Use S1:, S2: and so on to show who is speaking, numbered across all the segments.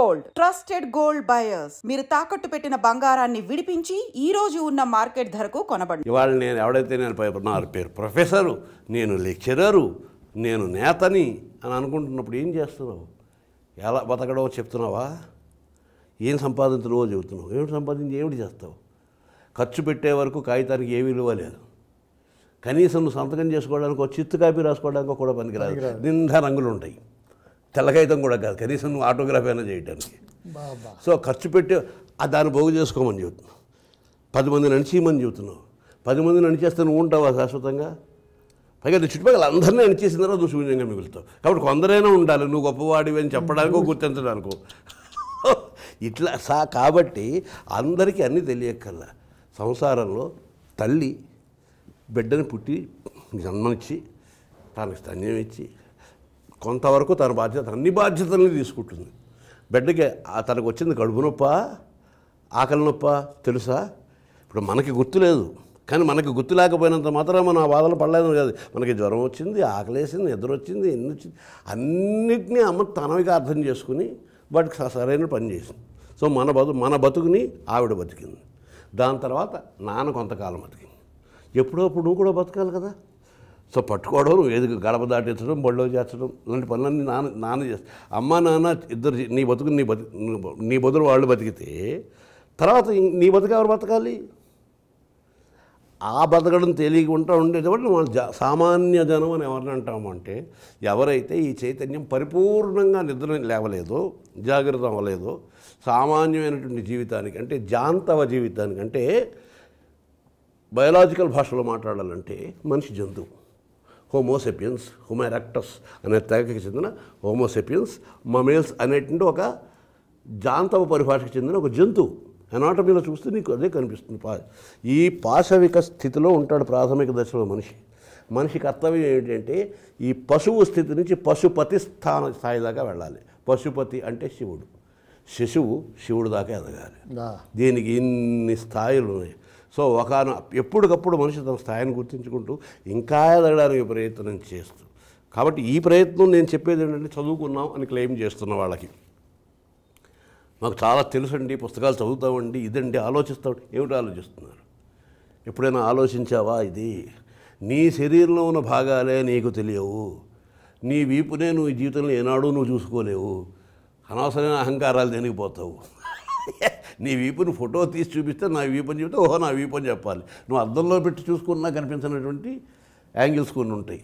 S1: Gold, trusted gold buyers. మీరు తాకట్టు పెట్టిన బంగారాన్ని విడిపించి ఈ రోజు ఉన్న మార్కెట్ ధరకు కొనబడును.
S2: ఇవాళ నేను ఎవడైతే నా పేరు ప్రొఫెసరు, నేను లెక్చరరు, నేను నేతని అని అనుకుంటున్నప్పుడు ఏం చేస్తున్నావు? ఎలా బతకడో చెప్తున్నావా? ఏం సంపాదించడమో చెబుతున్నావు. ఏమిటి సంపాదించి ఏమిటి చేస్తావు? ఖర్చు పెట్టే వరకు కాగితానికి ఏ విలువ లేదు. కనీసం నువ్వు సంతకం చేసుకోవడానికి ఒక చిత్తు కాపీ రాసుకోవడానికి కూడా పనికిరాదు. నిండా రంగులు ఉంటాయి. తెల్ల కాగితం కూడా కాదు, కనీసం నువ్వు ఆటోగ్రాఫీ అయినా చేయడానికి. సో ఖర్చు పెట్టి దాన్ని బాగు చేసుకోమని చెబుతున్నావు. 10 మంది నడిచేయమని చెబుతున్నావు. 10 మంది నడిచేస్తే నువ్వు ఉంటావా శాశ్వతంగా? పైగా నీ చుట్టుపక్కల అందరినీ నడిచేసిన తర్వాత నువ్వు శూన్యంగా మిగులుతావు. కాబట్టి కొందరైనా ఉండాలి నువ్వు గొప్పవాడివి అని చెప్పడానికో గుర్తించడానికో. ఇట్లా కాబట్టి అందరికీ అన్నీ తెలియక్కల్లా. సంసారంలో తల్లి బిడ్డని పుట్టి జన్మనిచ్చి తనకి స్తన్యం ఇచ్చి కొంతవరకు తన బాధ్యత అన్ని బాధ్యతల్ని తీసుకుంటుంది. బిడ్డకి తనకు వచ్చింది కడుపు నొప్ప, ఆకలి నొప్ప తెలుసా? ఇప్పుడు మనకి గుర్తు లేదు, కానీ మనకి గుర్తు లేకపోయినంత మాత్రం మనం ఆ బాధలు పడలేదు కాదు. మనకి జ్వరం వచ్చింది, ఆకలి వేసింది, నిద్ర వచ్చింది, ఎన్ని వచ్చింది, అన్నిటినీ అమ్మ తనవిగా అర్థం చేసుకుని వాటికి సరైన పని చేసింది. సో మన బతుకుని ఆవిడ బతికింది. దాని తర్వాత నాన్న కొంతకాలం బతికింది. ఎప్పుడప్పుడు నువ్వు కూడా బతకాలి కదా. సో పట్టుకోవడం, నువ్వు ఏది గడప దాటించడం, బళ్ళో చేర్చడం ఇలాంటి పనులన్నీ నాన్న చేస్తాడు. అమ్మ నాన్న ఇద్దరు నీ బతుకు నీ బతులు వాళ్ళు బతికితే తర్వాత నీ బతుకు ఎవరు బతకాలి? ఆ బతకడం తెలియకుండా ఉండేటప్పుడు మనం సామాన్య జనం అని ఎవరిని అంటామంటే ఎవరైతే ఈ చైతన్యం పరిపూర్ణంగా నిద్ర లేవలేదో, జాగ్రత్త అవ్వలేదో, సామాన్యమైనటువంటి జీవితానికి అంటే జాంతవ జీవితానికి అంటే బయలాజికల్ భాషలో మాట్లాడాలంటే మనిషి జంతువు. హోమోసెపియన్స్, హోమోరెక్టస్ అనే తెగకి చెందిన హోమోసెపియన్స్, మమేల్స్ అనేటువంటి ఒక జాంతవ పరిభాషకు చెందిన ఒక జంతువు. ఎనాటమీలో చూస్తే నీకు అదే కనిపిస్తుంది. ఈ పాశవిక స్థితిలో ఉంటాడు ప్రాథమిక దశలో మనిషి కర్తవ్యం ఏంటంటే ఈ పశువు స్థితి నుంచి పశుపతి స్థాయి దాకా వెళ్ళాలి. పశుపతి అంటే శివుడు, శిశువు శివుడు దాకా ఎదగాలి. దీనికి ఇన్ని స్థాయిలు ఉన్నాయి. సో ఎప్పటికప్పుడు మనిషి తన స్థాయిని గుర్తించుకుంటూ ఇంకా ఎదగడానికి ప్రయత్నం చేస్తూ, కాబట్టి ఈ ప్రయత్నం నేను చెప్పేది ఏంటంటే చదువుకున్నాం అని క్లెయిమ్ చేస్తున్న వాళ్ళకి, మాకు చాలా తెలుసండి, పుస్తకాలు చదువుతామండి, ఇదండి ఆలోచిస్తాం. ఏమిటి ఆలోచిస్తున్నారు? ఎప్పుడైనా ఆలోచించావా? ఇది నీ శరీరంలో ఉన్న భాగాలే నీకు తెలియవు. నీ వీపునే నువ్వు ఈ జీవితంలో ఏనాడు నువ్వు చూసుకోలేవు. అనవసరమైన అహంకారాలు దేనికిపోతావు. నీ వీపుని ఫోటో తీసి చూపిస్తే నా వీపుని చెప్తే ఓహో నా వీపు అని చెప్పాలి. నువ్వు అద్దంలో పెట్టి చూసుకున్నా కనిపించినటువంటి యాంగిల్స్ కొన్ని ఉంటాయి.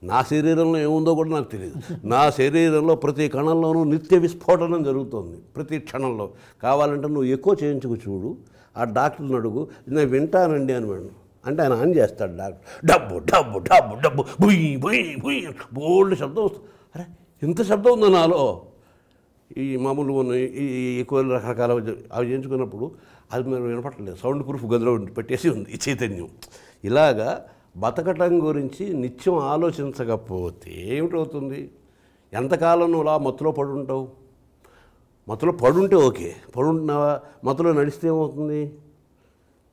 S2: నా శరీరంలో ఏముందో కూడా నాకు తెలియదు. నా శరీరంలో ప్రతి కణంలోనూ నిత్య విస్ఫోటనం జరుగుతుంది ప్రతి క్షణంలో. కావాలంటే నువ్వు ఎక్కువ చేయించుకు చూడు, ఆ డాక్టర్ని అడుగు, నేను వింటానండి అని మేడం అంటే ఆయన ఆన్ చేస్తాడు డాక్టర్. డబ్బు డబ్బు డబ్బు డబ్బు బుయ్ బుయ్ బుయ్ బోల్డ్ శబ్దం వస్తుంది. అరే ఇంత శబ్దం ఉందో నాలో. ఈ మామూలు ఈ ఎక్కువ రకరకాల అవి చేయించుకున్నప్పుడు అది మీరు వినపట్టలేదు. సౌండ్ ప్రూఫ్ గదిలో పెట్టేసి ఉంది ఈ చైతన్యం. ఇలాగా బతకటం గురించి నిత్యం ఆలోచించకపోతే ఏమిటవుతుంది? ఎంతకాలం నువ్వు అలా మత్తులో పడుంటావు? మత్తులో పడుంటే ఓకే, పడుంటున్నావా? మత్తులో నడిస్తే ఏమవుతుంది?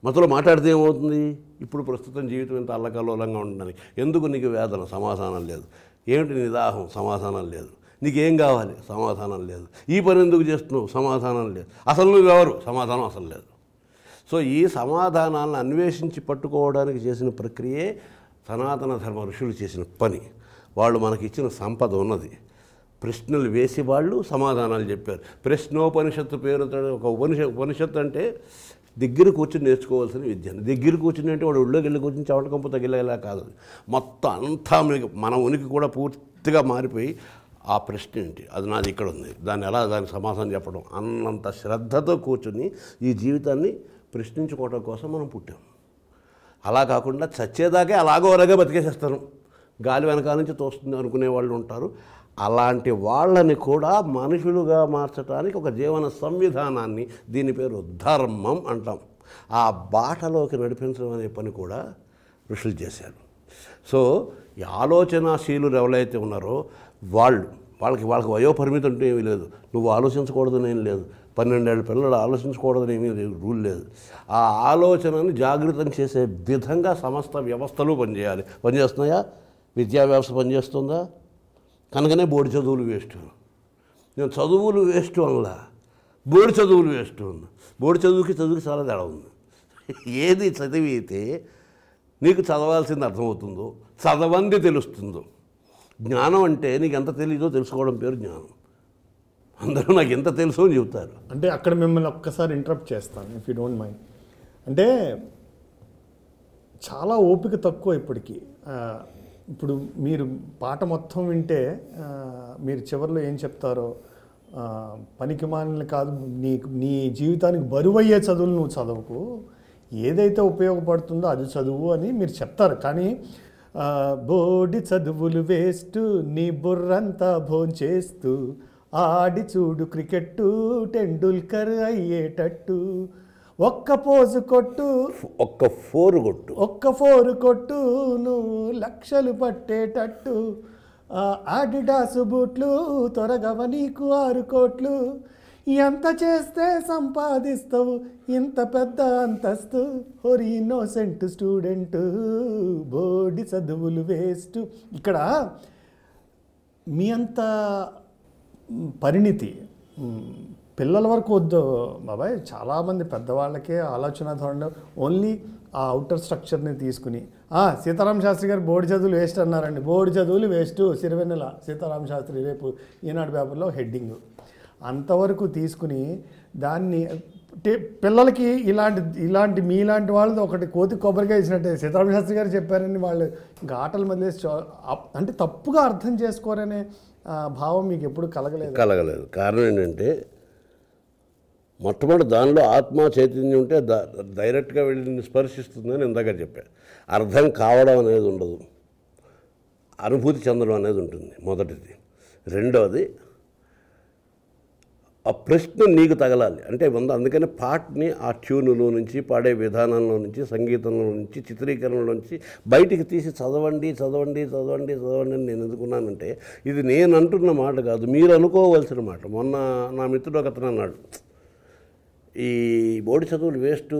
S2: మత్తులో మాట్లాడితే ఏమవుతుంది? ఇప్పుడు ప్రస్తుతం జీవితం ఎంత అల్లకల్లోలంగా ఉంటుందని. ఎందుకు నీకు వేదన? సమాధానం లేదు. ఏమిటి నీ దాహం? సమాధానం లేదు. నీకేం కావాలి? సమాధానం లేదు. ఈ పని ఎందుకు చేస్తున్నావు? సమాధానం లేదు. అసలు నువ్వెవరు? సమాధానం అసలు లేదు. సో ఈ సమాధానాలను అన్వేషించి పట్టుకోవడానికి చేసిన ప్రక్రియే సనాతన ధర్మ ఋషులు చేసిన పని. వాళ్ళు మనకిచ్చిన సంపద ఉన్నది. ప్రశ్నలు వేసి వాళ్ళు సమాధానాలు చెప్పారు. ప్రశ్నోపనిషత్తు పేరుతో ఒక ఉపనిషత్తు అంటే దగ్గర కూర్చొని నేర్చుకోవాల్సిన విద్యను. దగ్గర కూర్చుని అంటే వాడు ఒళ్ళోకి వెళ్ళి కూర్చొని చవటకంపు తగిలేలా కాదు. మొత్తం అంతా మన ఉనికి కూడా పూర్తిగా మారిపోయి ఆ ప్రశ్న ఏంటి, అది నాది ఇక్కడ ఉంది, దానికి సమాధానం చెప్పడం అన్నంత శ్రద్ధతో కూర్చొని ఈ జీవితాన్ని ప్రశ్నించుకోవడం కోసం మనం పుట్టాం. అలా కాకుండా చచ్చేదాకే అలాగోరగా బతికేసేస్తాను, గాలి వెనకాల నుంచి తోస్తుంది అనుకునే వాళ్ళు ఉంటారు. అలాంటి వాళ్ళని కూడా మనుషులుగా మార్చడానికి ఒక జీవన సంవిధానాన్ని, దీని పేరు ధర్మం అంటాం, ఆ బాటలోకి నడిపించడం అనే పని కూడా ఋషులు చేశారు. సో ఈ ఆలోచనాశీలులు ఎవరైతే ఉన్నారో వాళ్ళకి వయోపరిమితి అంటే ఏమీ లేదు. నువ్వు ఆలోచించకూడదని ఏం లేదు. 12 ఏళ్ళ పిల్లలు ఆలోచించకూడదని ఏమీ రూల్ లేదు. ఆ ఆలోచనని జాగృతం చేసే విధంగా సమస్త వ్యవస్థలు పనిచేయాలి. పనిచేస్తున్నాయా? విద్యా వ్యవస్థ పనిచేస్తుందా? కనుకనే బోర్డు చదువులు వేస్ట్. నేను చదువులు వేస్ట్ వల్ల బోర్డు చదువులు వేస్ట్ అన్నా. బోర్డు చదువుకి చాలా తేడా ఉంది. ఏది చదివితే నీకు చదవాల్సింది అర్థమవుతుందో, చదవంది తెలుస్తుందో. జ్ఞానం అంటే నీకు ఎంత తెలీదో తెలుసుకోవడం పేరు జ్ఞానం. అందరూ నాకు ఎంత తెలుసో అని చెబుతారు.
S3: అంటే అక్కడ మిమ్మల్ని ఒక్కసారి ఇంటరప్ట్ చేస్తాను, ఇఫ్ యూ డోంట్ మైండ్. అంటే చాలా ఓపిక తక్కువ ఇప్పటికీ. ఇప్పుడు మీరు పాట మొత్తం వింటే మీరు చివరిలో ఏం చెప్తారో, పనికి మాలిన కాదు, నీ జీవితానికి బరువయ్యే చదువులు నువ్వు చదవకు, ఏదైతే ఉపయోగపడుతుందో అది చదువు అని మీరు చెప్తారు. కానీ బోడి చదువులు వేస్ట్, నీ బుర్రంతా భోంచేస్తూ ఆడి చూడు క్రికెట్టు, టెండూల్కర్ అయ్యేటట్టు, ఒక్క పోజు కొట్టు,
S2: ఒక్క ఫోరు కొట్టు నువ్వు లక్షలు పట్టేటట్టు, ఆడిడాసు బూట్లు త్వరగవ నీకు 6 కోట్లు, ఎంత చేస్తే సంపాదిస్తావు ఇంత పెద్ద అంతస్తు, ఓరి ఇన్నోసెంట్ స్టూడెంట్, బోడి చదువులు వేస్ట్. ఇక్కడ మీ అంత పరిణితి పిల్లల వరకు వద్దు బాబాయ్. చాలామంది పెద్దవాళ్ళకే ఆలోచన ధోరణి ఓన్లీ ఆ అవుటర్ స్ట్రక్చర్ని తీసుకుని, సీతారామ శాస్త్రి గారు బోర్డు చదువులు వేస్ట్ అన్నారండి, బోర్డు చదువులు వేస్ట్, సిరివెన్నెల సీతారామ శాస్త్రి రేపు ఈనాడు పేపర్లో హెడ్డింగ్, అంతవరకు తీసుకుని దాన్ని పిల్లలకి ఇలాంటి మీలాంటి వాళ్ళది ఒకటి కోతి కొబ్బరికాయ ఇచ్చినట్టే సీతారామ శాస్త్రి గారు చెప్పారని వాళ్ళు ఇంకా ఆటల మధ్య అంటే తప్పుగా అర్థం చేసుకోరనే భావం మీకు ఎప్పుడు కలగలేదు. కారణం ఏంటంటే మొట్టమొదటి దానిలో ఆత్మ చైతన్యం ఉంటే డైరెక్ట్గా వెళ్ళి స్పర్శిస్తుందని ఇందాక చెప్పాను. అర్థం కావడం అనేది ఉండదు, అనుభూతి చెందడం అనేది ఉంటుంది మొదటిది. రెండవది ఆ ప్రశ్న నీకు తగలాలి. అంటే అందుకని పాటని ఆ ట్యూనులో నుంచి, పాడే విధానంలో నుంచి, సంగీతంలో నుంచి, చిత్రీకరణలో నుంచి బయటికి తీసి చదవండి అని నేను ఎందుకున్నానంటే ఇది నేను అంటున్న మాట కాదు, మీరు అనుకోవాల్సిన మాట. మొన్న నా మిత్రుడు ఒకతను అన్నాడు, ఈ బోర్డు చదువులు వేస్ట్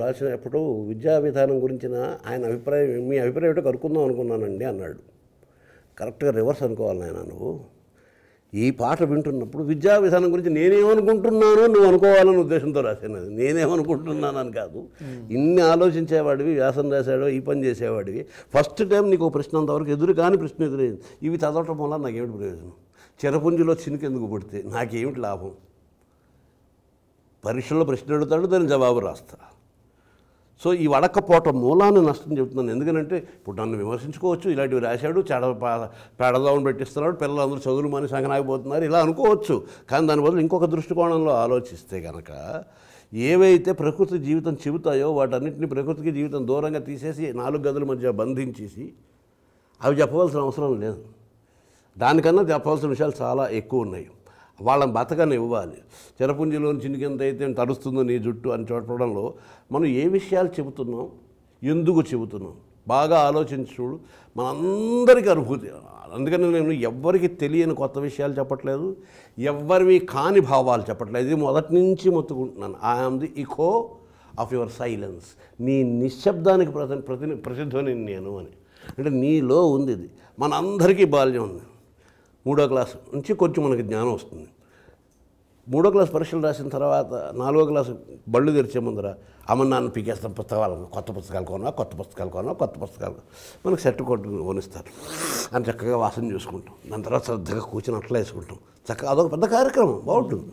S2: రాసినప్పుడు విద్యా విధానం గురించిన ఆయన అభిప్రాయం, మీ అభిప్రాయం ఏంటో కనుక్కుందాం అనుకున్నానండి అన్నాడు. కరెక్ట్గా రివర్స్ అనుకోవాలి నాయన, నువ్వు ఈ పాట వింటున్నప్పుడు విద్యా విధానం గురించి నేనేమనుకుంటున్నానో నువ్వు అనుకోవాలని ఉద్దేశంతో రాసినది, నేనేమనుకుంటున్నానని కాదు. ఇన్ని ఆలోచించేవాడివి, వ్యాసం రాశాడో ఈ పని చేసేవాడివి, ఫస్ట్ టైం నీకు ప్రశ్న అంతవరకు ఎదురు కానీ ప్రశ్న ఎదురైంది. ఇవి చదవటం వల్ల నాకేమిటి ప్రయోజనం? చిరపుంజిలో చినుకెందుకు పుడితే నాకేమిటి లాభం? పరీక్షల్లో ప్రశ్న అడుగుతాడు, దాని జవాబు రాస్తా. సో ఈ వడకపోవటం మూలాన్ని నష్టం చెబుతున్నాను. ఎందుకంటే ఇప్పుడు నన్ను విమర్శించుకోవచ్చు, ఇలాంటివి రాశాడు, పేడదామని పెట్టిస్తున్నాడు, పిల్లలందరూ చదువులు మాని సంగనాగిపోతున్నారు ఇలా అనుకోవచ్చు. కానీ దాని బదులు ఇంకొక దృష్టికోణంలో ఆలోచిస్తే కనుక ఏవైతే ప్రకృతి జీవితం చెబుతాయో వాటన్నింటినీ ప్రకృతికి జీవితం దూరంగా తీసేసి 4 గదుల మధ్య బంధించేసి అవి చెప్పవలసిన అవసరం లేదు. దానికన్నా చెప్పవలసిన విషయాలు చాలా ఎక్కువ ఉన్నాయి. వాళ్ళని బతకని ఇవ్వాలి. చిరపుంజిలోని చినికింత అయితే తడుస్తుందో నీ జుట్టు అని చూడడంలో మనం ఏ విషయాలు చెబుతున్నాం, ఎందుకు చెబుతున్నాం బాగా ఆలోచించి చూడు. మనందరికీ అనుభూతి. అందుకని నేను ఎవ్వరికి తెలియని కొత్త విషయాలు చెప్పట్లేదు, ఎవ్వరివి కాని భావాలు చెప్పట్లేదు. ఇది మొదటి నుంచి మొత్తుకుంటున్నాను. I am the echo of your silence. నీ నిశ్శబ్దానికి ప్రతిధ్వని నేను అని. అంటే నీలో ఉంది ఇది. మనందరికీ బాల్యం ఉంది. 3వ క్లాసు నుంచి కొంచెం మనకి జ్ఞానం వస్తుంది. 3వ క్లాస్ పరీక్షలు రాసిన తర్వాత 4వ క్లాసు బళ్ళు తెరిచే ముందర అమ్మ నాన్న పీకేస్తాం పుస్తకాలు, కొత్త పుస్తకాలు మనకు సెట్ కొనిస్తారు అని చక్కగా వాసన చూసుకుంటాం. దాని తర్వాత శ్రద్ధగా కూర్చొని అట్లా వేసుకుంటాం. చక్కగా అదొక పెద్ద కార్యక్రమం, బాగుంటుంది.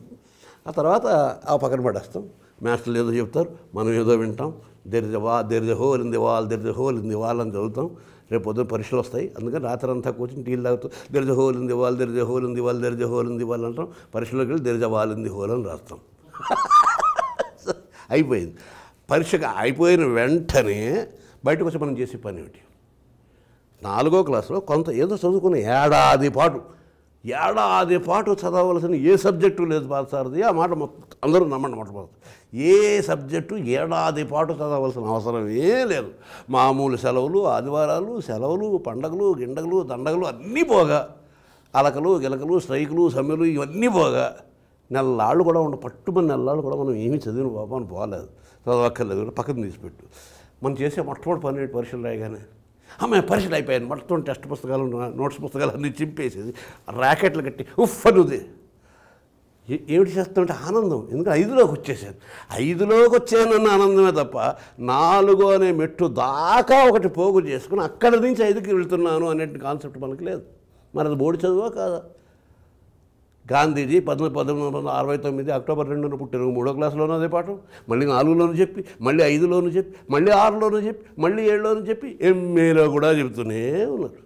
S2: ఆ తర్వాత ఆ పక్కన పడేస్తాం. మాస్టర్లు ఏదో చెప్తారు, మనం ఏదో వింటాం. There is a whole in the wall అని చదువుతాం. రేపు పొద్దున పరీక్షలు వస్తాయి. అందుకని రాత్రి అంతా కూర్చొని టీలు తాగుతూ there is a whole in the wall అంటాం. పరీక్షలోకి వెళ్ళి there is a wall in the whole అని రాస్తాం. అయిపోయింది. పరీక్షగా అయిపోయిన వెంటనే బయటకు వచ్చి మనం చేసే పని ఏమిటి? 4వ క్లాసులో కొంత ఏదో చదువుకుని ఏడాది పాటు చదవవలసిన ఏ సబ్జెక్టు లేదు పాసారది. ఆ మాట అందరూ నమ్మండి. మొట్టమొదటి ఏ సబ్జెక్టు ఏడాది పాటు చదవలసిన అవసరమే లేదు. మామూలు సెలవులు, ఆదివారాలు సెలవులు, పండగలు, గిండగలు, దండగలు అన్నీ పోగా, అలకలు గిలకలు, స్ట్రైకులు, సమ్మెలు ఇవన్నీ పోగా నెలలాళ్ళు కూడా పట్టుమని నెలలాళ్ళు కూడా మనం ఏమీ చదివిన పాపని పోలేదు, చదవక్కర్లేదు, పక్కన తీసిపెట్టు. మనం చేసే మొట్టమొదటి పని పరీక్షలు రాయగానే అమ్మాయి పరీక్షలు అయిపోయాను మొత్తం టెస్ట్ పుస్తకాలు, నోట్స్ పుస్తకాలు అన్నీ చింపేసేది ర్యాకెట్లు కట్టి ఉఫ్ అనుది ఏమిటి చేస్తామంటే ఆనందం. ఎందుకంటే 5లోకి వచ్చేసాను. 5లోకి వచ్చానన్న ఆనందమే తప్ప 4 అనే మెట్టు దాకా ఒకటి పోగు చేసుకుని అక్కడి నుంచి 5కి వెళ్తున్నాను అనే కాన్సెప్ట్ మనకి లేదు. మరి అది బోర్డు చదువా కాదా? గాంధీజీ 1869 అక్టోబర్ 2న పుట్టారు. 3వ క్లాసులోనూ అదే పాఠం, మళ్ళీ 4లోనూ చెప్పి, మళ్ళీ 5లోనూ చెప్పి, మళ్ళీ 6లోనూ చెప్పి, మళ్ళీ 7లోనూ చెప్పి, ఎంఏలో కూడా చెబుతూనే ఉన్నారు.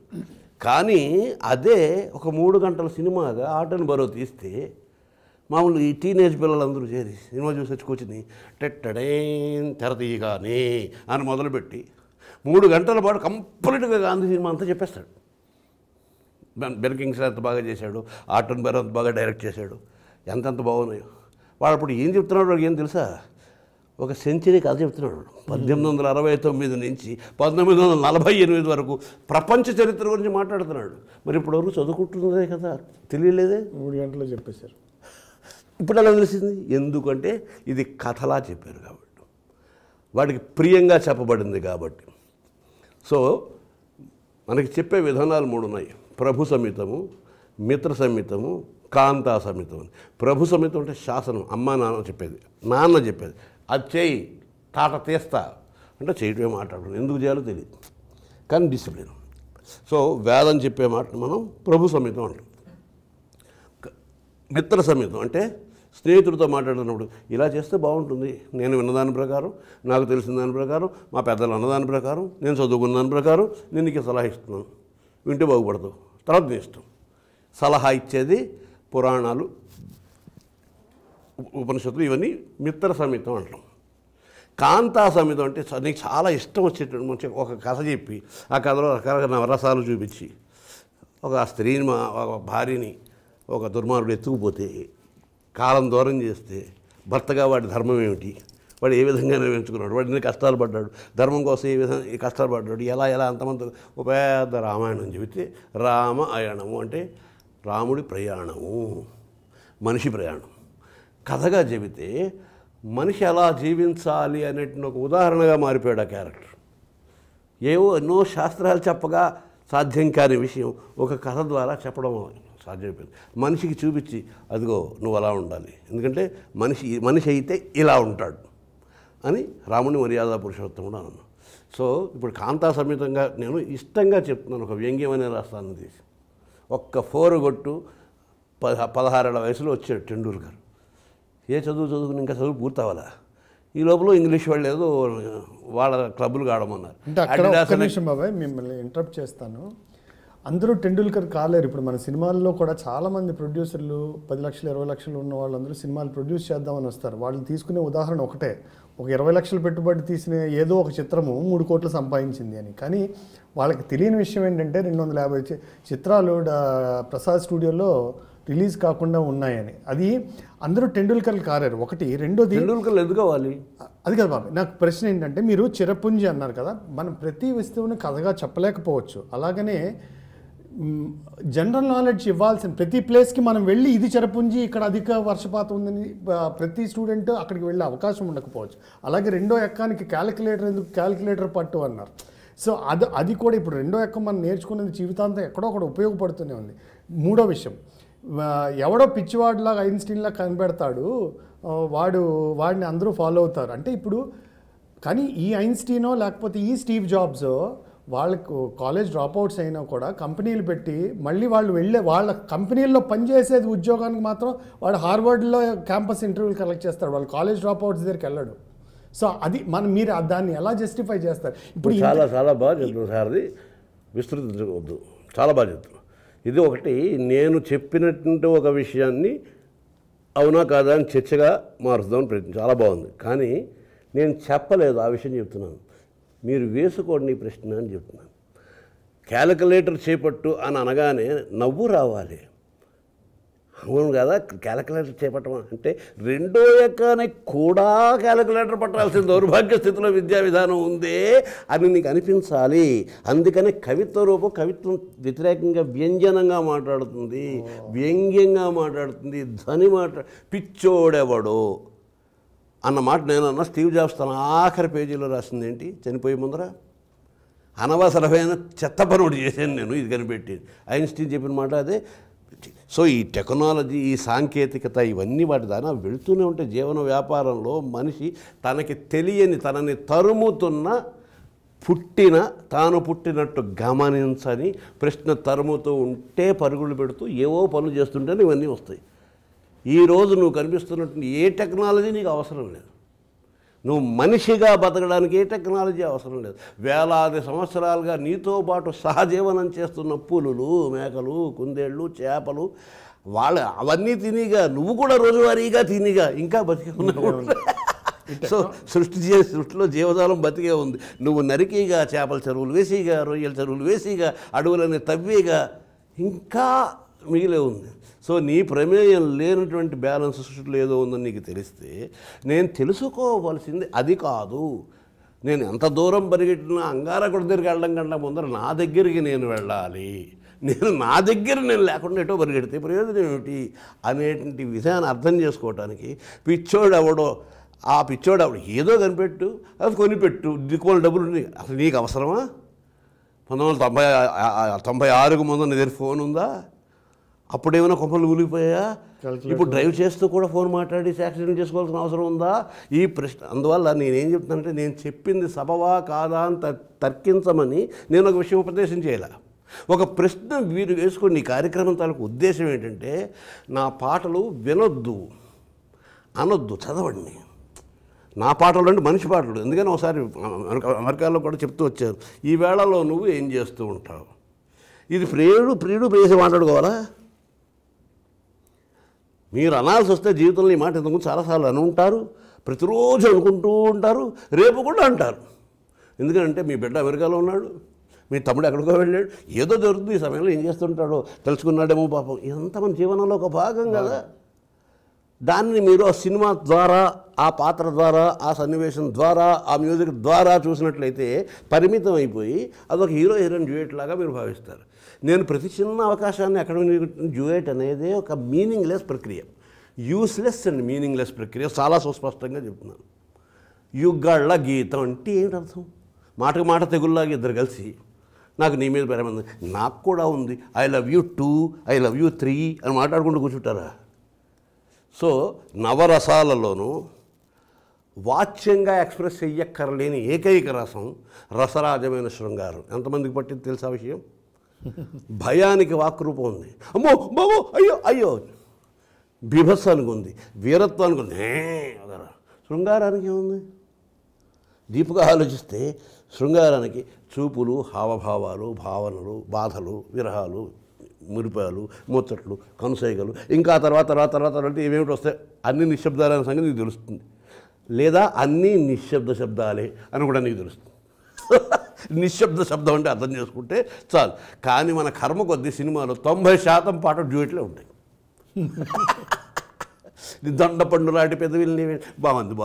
S2: కానీ అదే ఒక 3 గంటల సినిమాగా ఆటను బరో తీస్తే మామూలు ఈ టీనేజ్ పిల్లలందరూ చేరి సినిమా చూసి వచ్చి కూర్చుని టెట్టడే తెర తీయగానే అని మొదలుపెట్టి 3 గంటల పాటు కంప్లీట్గా గాంధీ సినిమా అంతా చెప్పేస్తాడు. బెన్ కింగ్స్లీ ఎంత బాగా చేశాడు, ఆటన్ బెరో అంత బాగా డైరెక్ట్ చేశాడు, ఎంతెంత బాగున్నాయో. వాడు అప్పుడు ఏం చెప్తున్నాడు వాడికి ఏం తెలుసా? ఒక సెంచరీ కథ చెప్తున్నాడు. 1869 నుంచి 1948 వరకు ప్రపంచ చరిత్ర గురించి మాట్లాడుతున్నాడు. మరి ఇప్పటివరకు చదువుకుంటున్నదే కదా, తెలియలేదే.
S3: 3 గంటల్లో చెప్పేశారు.
S2: ఇప్పుడు ఎలా తెలిసింది? ఎందుకంటే ఇది కథలా చెప్పారు కాబట్టి, వాడికి ప్రియంగా చెప్పబడింది కాబట్టి. సో మనకి చెప్పే విధానాలు 3 ఉన్నాయి. ప్రభు సంహితము, మిత్ర సంహితము, కాంతా సంహితం. ప్రభు సంహితం అంటే శాసనం, అమ్మ నాన్న చెప్పేది, నాన్న చెప్పేది. అది చేయి, తాట తీస్తా అంటే చేయటమే మాట్లాడడం, ఎందుకు చేయాలో తెలియదు కానీ డిసిప్లిన్. సో వేదం చెప్పే మాట మనం ప్రభు సంహితం అంటాం. మిత్ర సంహితం అంటే స్నేహితుడితో మాట్లాడుతున్నప్పుడు ఇలా చేస్తే బాగుంటుంది, నేను విన్నదాని ప్రకారం, నాకు తెలిసిన దాని ప్రకారం, మా పెద్దలు అన్నదాని ప్రకారం, నేను చదువుకున్న దాని ప్రకారం నేను నీకు సలహా ఇస్తున్నాను, వింటే బాగుపడతావు, తర్వాత నీ ఇష్టం. సలహా ఇచ్చేది పురాణాలు, ఉపనిషత్తులు, ఇవన్నీ మిత్ర సంహితం అంటాం. కాంతా సంహితం అంటే నీకు చాలా ఇష్టం వచ్చేటట్టు మంచి ఒక కథ చెప్పి ఆ కథలో రకరకాల నవరసాలు చూపించి ఒక స్త్రీని, ఒక భార్యని ఒక దుర్మార్గుడు ఎత్తుకుపోతే కాలం దూరం చేస్తే భర్తగా వాడి ధర్మం ఏమిటి, వాడు ఏ విధంగా నిర్వహించుకున్నాడు, వాడు ఎన్ని కష్టాలు పడ్డాడు, ధర్మం కోసం ఏ విధంగా కష్టాలు పడ్డాడు, ఎలా అంతమంది ఒక పెద్ద రామాయణం చెబితే రామ అయణము అంటే రాముడి ప్రయాణము, మనిషి ప్రయాణం కథగా చెబితే మనిషి ఎలా జీవించాలి అనేటువంటి ఒక ఉదాహరణగా మారిపోయాడు ఆ క్యారెక్టర్. ఎన్నో శాస్త్రాలు చెప్పగా సాధ్యం కాని విషయం ఒక కథ ద్వారా చెప్పడం సాధ్యమైపోయింది. మనిషికి చూపించి అదిగో నువ్వు అలా ఉండాలి, ఎందుకంటే మనిషి అయితే ఇలా ఉంటాడు అని రాముని మర్యాద పురుషోత్తముడు అన్నాను. సో ఇప్పుడు కాంతా సమేతంగా నేను ఇష్టంగా చెప్తున్నాను, ఒక వ్యంగ్యం అనే రాష్ట్రాన్ని తీసి. ఒక్క 4 కొట్టు 16 ఏళ్ల వయసులో వచ్చాడు టెండూల్కర్. ఏ చదువుకుని ఇంకా చదువు పూర్తవ్వాలా, ఈ లోపల ఇంగ్లీష్ వాళ్ళు ఏదో వాళ్ళ క్లబ్బులు ఆడమన్నారు.
S3: అంటే అక్కడ ఒక్క నిమిషం బాబాయ్, మిమ్మల్ని ఇంటరప్ట్ చేస్తాను. అందరూ టెండూల్కర్ కాలేరు. ఇప్పుడు మన సినిమాల్లో కూడా చాలామంది ప్రొడ్యూసర్లు 10 లక్షలు 20 లక్షలు ఉన్న వాళ్ళందరూ సినిమాలు ప్రొడ్యూస్ చేద్దామని వస్తారు. వాళ్ళు తీసుకునే ఉదాహరణ ఒకటే, ఒక 20 లక్షలు పెట్టుబడి తీసిన ఏదో ఒక చిత్రము 3 కోట్లు సంపాదించింది అని. కానీ వాళ్ళకి తెలియని విషయం ఏంటంటే 250 చిత్రాలు ప్రసాద్ స్టూడియోలో రిలీజ్ కాకుండా ఉన్నాయని. అది అందరూ టెండూల్కర్లు కారారు ఒకటి. రెండోది
S2: టెండూల్కర్లు ఎందుకు కావాలి
S3: అది కదా బాబు, నాకు ప్రశ్న ఏంటంటే మీరు చిరపుంజి అన్నారు కదా, మనం ప్రతి వస్తువుని కథగా చెప్పలేకపోవచ్చు. అలాగనే జనరల్ నాలెడ్జ్ ఇవ్వాల్సిన ప్రతి ప్లేస్కి మనం వెళ్ళి ఇది చిరపుంజి ఇక్కడ అధిక వర్షపాతం ఉందని ప్రతి స్టూడెంట్ అక్కడికి వెళ్ళే అవకాశం ఉండకపోవచ్చు. అలాగే రెండో ఎక్కానికి క్యాలిక్యులేటర్ ఎందుకు, క్యాలిక్యులేటర్ పట్టు అన్నారు. సో అది కూడా ఇప్పుడు రెండో ఎక్కం మనం నేర్చుకునేది జీవితాంతం ఎక్కడో ఒకటి ఉపయోగపడుతూనే ఉంది. మూడో విషయం, ఎవడో పిచ్చివాడిలాగా ఐన్స్టీన్లా కనిపెడతాడు, వాడిని అందరూ ఫాలో అవుతారు అంటే ఇప్పుడు. కానీ ఈ ఐన్స్టీనో లేకపోతే ఈ స్టీవ్ జాబ్సో వాళ్ళకు కాలేజ్ డ్రాప్అవుట్స్ అయినా కూడా కంపెనీలు పెట్టి మళ్ళీ వాళ్ళు వెళ్ళే వాళ్ళ కంపెనీల్లో పనిచేసేది ఉద్యోగానికి మాత్రం వాడు హార్వర్డ్లో క్యాంపస్ ఇంటర్వ్యూలు కలెక్ట్ చేస్తాడు, వాళ్ళు కాలేజ్ డ్రాప్అవుట్స్ దగ్గరికి వెళ్ళడు. సో అది మీరు దాన్ని ఎలా జస్టిఫై చేస్తారు? ఇప్పుడు
S2: చాలా బాగా చెప్తున్నాను సార్, అది విస్తృతించవద్దు, చాలా బాగా చెప్తున్నాను. ఇది ఒకటి, నేను చెప్పినటువంటి ఒక విషయాన్ని అవునా కాదా అని చర్చగా మారుద్దామని ప్రయత్నం, చాలా బాగుంది. కానీ నేను చెప్పలేదు ఆ విషయం చెప్తున్నాను, మీరు వేసుకోండి ఈ ప్రశ్న అని చెప్తున్నాను. క్యాలిక్యులేటర్ చేపట్టు అని అనగానే నవ్వు రావాలి. అవును కదా, క్యాలిక్యులేటర్ చేపట్టడం అంటే రెండో ఎక్కానికి కూడా క్యాలిక్యులేటర్ పట్టాల్సిన దౌర్భాగ్య స్థితిలో విద్యా విధానం ఉందే అని నీకు అనిపించాలి. అందుకని కవిత్వ రూపం కవిత్వం వ్యతిరేకంగా వ్యంజనంగా మాట్లాడుతుంది, వ్యంగ్యంగా మాట్లాడుతుంది, ధ్వని పిచ్చోడెవడో అన్న మాట నేనన్నా. స్టీవ్ జాబ్స్ తన ఆఖరి పేజీలో రాసింది ఏంటి, చనిపోయే ముందర అనవసరమైన చెత్త పనుడు చేశాను నేను ఇది కనిపెట్టి. ఐన్స్టీన్ చెప్పిన మాట అదే, సో ఈ టెక్నాలజీ, ఈ సాంకేతికత ఇవన్నీ వాటి దాని వెళుతూనే ఉంటే జీవన వ్యాపారంలో మనిషి తనకి తెలియని, తనని తరుముతున్న తాను పుట్టినట్టు గమనించని ప్రశ్న తరుముతూ ఉంటే పరుగులు పెడుతూ ఏవో పనులు చేస్తుంటేనే ఇవన్నీ వస్తాయి. ఈరోజు నువ్వు కనిపిస్తున్నట్టు ఏ టెక్నాలజీ నీకు అవసరం లేదు. నువ్వు మనిషిగా బతకడానికి ఏ టెక్నాలజీ అవసరం లేదు. వేలాది సంవత్సరాలుగా నీతో పాటు సహజీవనం చేస్తున్న పులులు, మేకలు, కుందేళ్ళు, చేపలు అవన్నీ తినిగా నువ్వు కూడా రోజువారీగా తినిగా ఇంకా బతికే ఉన్నావు. సో సృష్టిలో జీవజాలం బతికే ఉంది. నువ్వు నరికిగా, చేపల చెరువులు వేసిగా, రొయ్యల చెరువులు వేసిగా, అడవులని తవ్విగా ఇంకా మిగిలే ఉంది. సో నీ ప్రమేయం లేనటువంటి బ్యాలెన్స్ సృష్టిలో ఏదో ఉందని నీకు తెలిస్తే నేను తెలుసుకోవాల్సింది అది కాదు. నేను ఎంత దూరం పరిగెట్టినా అంగారకుడి దగ్గరికి వెళ్ళడం కంటే ముందర నా దగ్గరికి నేను వెళ్ళాలి. నా దగ్గర నేను లేకుండా ఎటో పరిగెడితే ప్రయోజనం ఏమిటి అనేటువంటి విధాన్ని అర్థం చేసుకోవటానికి పిచ్చోడు ఏదో కనిపెట్టు, అది కొనిపెట్టు, దిక్కుమల డబ్బులు అసలు నీకు అవసరమా? 1996కు ముందు నీ దగ్గర ఫోన్ ఉందా? అప్పుడేమైనా కొమ్మలు ఊలిపోయా? ఇప్పుడు డ్రైవ్ చేస్తూ కూడా ఫోన్ మాట్లాడి యాక్సిడెంట్ చేసుకోవాల్సిన అవసరం ఉందా? ఈ ప్రశ్న. అందువల్ల నేనేం చెప్తానంటే, నేను చెప్పింది సబవా కాదా అని తర్కించమని నేను ఒక విషయం ఉపదేశం చేయాల. ఒక ప్రశ్న వీరు వేసుకుని ఈ కార్యక్రమం తాలూకు ఉద్దేశం ఏంటంటే, నా పాటలు వినొద్దు, అనొద్దు, చదవండి. నా పాటలు అంటే మనిషి పాటలు. ఎందుకని ఒకసారి అమెరికాలో కూడా చెప్తూ వచ్చారు, ఈ వేళలో నువ్వు ఏం చేస్తూ ఉంటావు? ఇది ప్రియుడు ప్రేసి మాట్లాడుకోవాలా? మీరు అనాల్సి వస్తే జీవితంలో ఈ మాట ఇంతకుముందు చాలాసార్లు అని ఉంటారు, ప్రతిరోజు అనుకుంటూ ఉంటారు, రేపు కూడా అంటారు. ఎందుకంటే మీ బిడ్డ అమెరికాలో ఉన్నాడు, మీ తమ్ముడు ఎక్కడికో వెళ్ళాడు, ఏదో జరుగుతుంది, ఈ సమయంలో ఏం చేస్తుంటాడో తెలుసుకున్నాడేమో పాపం. ఇదంతా మన జీవనంలో ఒక భాగం కదా. దాన్ని మీరు ఆ సినిమా ద్వారా, ఆ పాత్ర ద్వారా, ఆ సన్నివేశం ద్వారా, ఆ మ్యూజిక్ ద్వారా చూసినట్లయితే పరిమితం అయిపోయి అదొక హీరోయిన్ డ్యూయట్ లాగా మీరు భావిస్తారు. నేను ప్రతి చిన్న అవకాశాన్ని ఎక్కడ డ్యూయట్ అనేది ఒక మీనింగ్లెస్ ప్రక్రియ, యూస్లెస్ అండ్ మీనింగ్లెస్ ప్రక్రియ. చాలా సుస్పష్టంగా చెప్తున్నాను. యుగాళ్ళ గీతం అంటే ఏమిటి అర్థం? మాటకు మాట తెగుల్లాగా ఇద్దరు కలిసి నాకు నీ మీద ప్రేమ ఉంది, నాకు కూడా ఉంది, I love you 2, I love you 3 అని మాట్లాడుకుంటూ కూర్చుంటారా? సో నవరసాలలోనూ వాచ్యంగా ఎక్స్ప్రెస్ చెయ్యక్కర్లేని ఏకైక రసం రసరాజమైన శృంగారం. ఎంతమందికి పట్టింది తెలుసా విషయం? భయానికి వాక్రూపం ఉంది, అమ్మో బాబో అయ్యో అయ్యో, బీభత్సానికి ఉంది, వీరత్వానికి ఉంది. శృంగారానికి ఏముంది? డీప్గా ఆలోచిస్తే శృంగారానికి చూపులు, హావభావాలు, భావనలు, బాధలు, విరహాలు, మురిపాలు, ముచ్చట్లు, కనుసైగలు, ఇంకా తర్వాత అంటే ఏమేమిటి వస్తాయి, అన్ని నిశ్శబ్దాలనే సంగతి నీకు తెలుస్తుంది. లేదా అన్నీ నిశ్శబ్ద శబ్దాలే అని కూడా నీకు తెలుస్తుంది. నిశ్శబ్ద శబ్దం అంటే అర్థం చేసుకుంటే చాలు. కానీ మన కర్మ కొద్దీ సినిమాలో 90% పాటలు డ్యూయెట్లే ఉంటాయి. దొండపండు లాంటి పెదవిల్ని బాగుంది,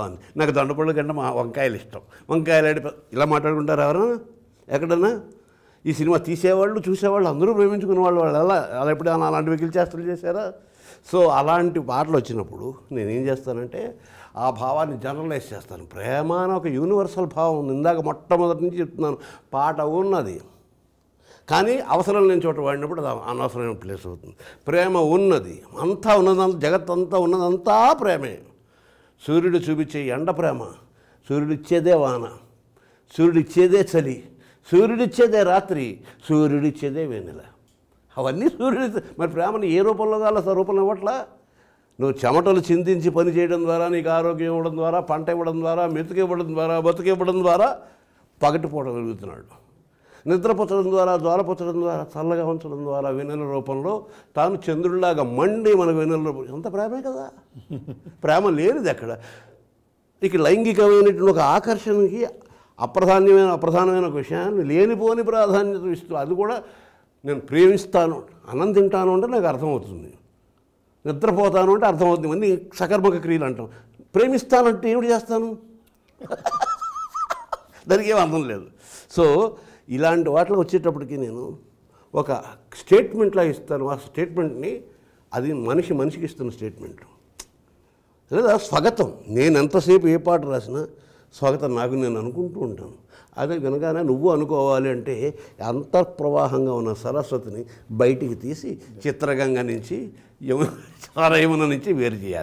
S2: నాకు దొండపండు కంటే మా వంకాయలు ఇష్టం, వంకాయలాంటి ఇలా మాట్లాడుకుంటారు ఎవరైనా ఎక్కడన్నా? ఈ సినిమా తీసేవాళ్ళు, చూసేవాళ్ళు అందరూ ప్రేమించుకునే వాళ్ళు అలా ఎప్పుడైనా అలాంటి వెకిలి చేష్టలు చేశారా? సో అలాంటి పాటలు వచ్చినప్పుడు నేనేం చేస్తానంటే ఆ భావాన్ని జనరలైజ్ చేస్తాను. ప్రేమ అని ఒక యూనివర్సల్ భావం ఉంది. ఇందాక మొట్టమొదటి నుంచి చెప్తున్నాను, పాట ఉన్నది కానీ అవసరం లేని చోట వాడినప్పుడు అది అనవసరమైన ప్లేస్ అవుతుంది. ప్రేమ ఉన్నది, అంతా ఉన్నదంతా, జగత్తంతా ఉన్నదంతా ప్రేమే. సూర్యుడు చూపించే ఎండ ప్రేమ, సూర్యుడిచ్చేదే వాన, సూర్యుడిచ్చేదే చలి, సూర్యుడిచ్చేదే రాత్రి, సూర్యుడిచ్చేదే వెన్నెల. అవన్నీ సూర్యుడి. మరి ప్రేమను ఏ రూపంలో కావాలో ఆ రూపంలో ఇవ్వట్లా. నువ్వు చెమటలు చిందించి పని చేయడం ద్వారా, నీకు ఆరోగ్యం ఇవ్వడం ద్వారా, పంట ఇవ్వడం ద్వారా, మెతుకు ఇవ్వడం ద్వారా, బతుకు ఇవ్వడం ద్వారా పగటిపోవడం జరుగుతున్నాడు. నిద్రపుచ్చడం ద్వారా, జ్వాలపుచ్చడం ద్వారా, చల్లగా ఉంచడం ద్వారా, వెన్నెల రూపంలో తాను చంద్రుడిలాగా మండి మనకు వెన్నెల రూపం. ఎంత ప్రేమే కదా. ప్రేమ లేనిది ఎక్కడ. ఇక లైంగికమైనటువంటి ఒక ఆకర్షణకి అప్రధానమైన ఒక విషయాన్ని లేనిపోని ప్రాధాన్యత ఇస్తూ, అది కూడా నేను ప్రేమిస్తాను, అన్నం తింటాను అంటే నాకు అర్థమవుతుంది, నిద్రపోతాను అంటే అర్థమవుతుంది, ఇవన్నీ సకర్మక క్రియలు అంటాం. ప్రేమిస్తానంటే ఏమిటి చేస్తాను? దానికి ఏం అర్థం లేదు. సో ఇలాంటి వాటిలో వచ్చేటప్పటికి నేను ఒక స్టేట్మెంట్లా ఇస్తాను. ఆ స్టేట్మెంట్ని అది మనిషికి ఇస్తున్న స్టేట్మెంట్ లేదా స్వాగతం. నేను ఎంతసేపు ఏ పాట రాసినా స్వాగతం నాకు నేను అనుకుంటూ ఉంటాను. అదే వినగానే నువ్వు అనుకోవాలి అంటే అంతర్ప్రవాహంగా ఉన్న సరస్వతిని బయటికి తీసి చిత్రగంగ నుంచి యమున నుంచి వేరు చేయాలి.